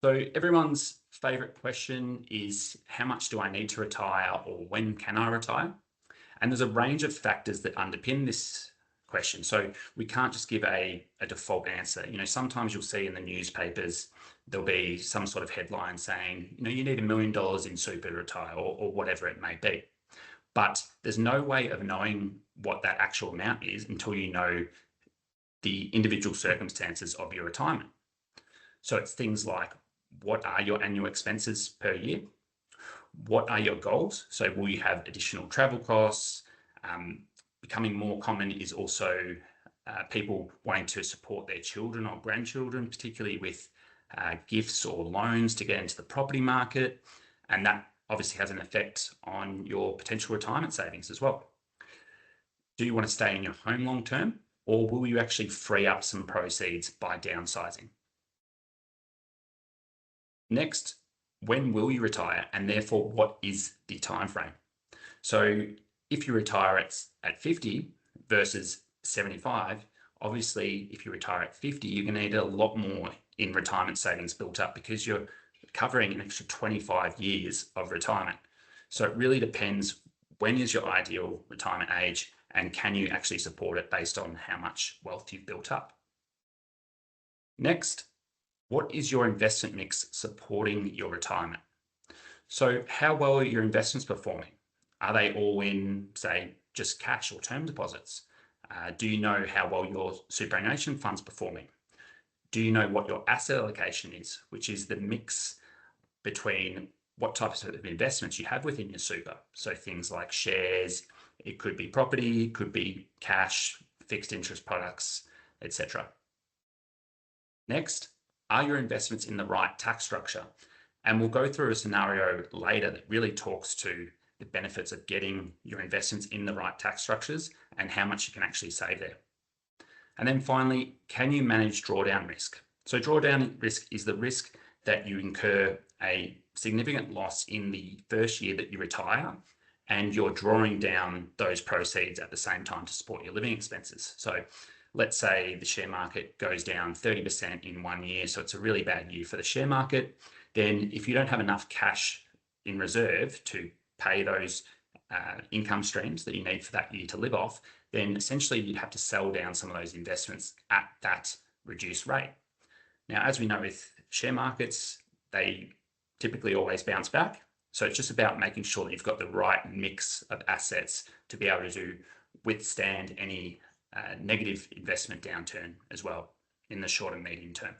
So everyone's favorite question is how much do I need to retire or when can I retire? And there's a range of factors that underpin this question. So we can't just give a default answer. Sometimes you'll see in the newspapers, there'll be some sort of headline saying, you need $1 million in super to retire or whatever it may be. But there's no way of knowing what that actual amount is until you know the individual circumstances of your retirement. So it's things like, what are your annual expenses per year? What are your goals? So will you have additional travel costs? Becoming more common is also people wanting to support their children or grandchildren, particularly with gifts or loans to get into the property market. And that obviously has an effect on your potential retirement savings as well. Do you want to stay in your home long term, or will you actually free up some proceeds by downsizing? Next, when will you retire, and therefore what is the time frame? So if you retire at 50 versus 75, obviously if you retire at 50, you're going to need a lot more in retirement savings built up because you're covering an extra 25 years of retirement. So it really depends, when is your ideal retirement age and can you actually support it based on how much wealth you've built up? Next, what is your investment mix supporting your retirement? So how well are your investments performing? Are they all in, say, just cash or term deposits? Do you know how well your superannuation fund's performing? Do you know what your asset allocation is, which is the mix between what types of investments you have within your super? So things like shares, it could be property, it could be cash, fixed interest products, etc. Next, are your investments in the right tax structure? And we'll go through a scenario later that really talks to the benefits of getting your investments in the right tax structures and how much you can actually save there. And then finally, can you manage drawdown risk? So drawdown risk is the risk that you incur a significant loss in the first year that you retire, and you're drawing down those proceeds at the same time to support your living expenses. So let's say the share market goes down 30% in 1 year, so it's a really bad year for the share market. Then if you don't have enough cash in reserve to pay those income streams that you need for that year to live off, then essentially you'd have to sell down some of those investments at that reduced rate. Now, as we know with share markets, they typically always bounce back. So it's just about making sure that you've got the right mix of assets to be able to withstand any negative investment downturn as well in the short and medium term.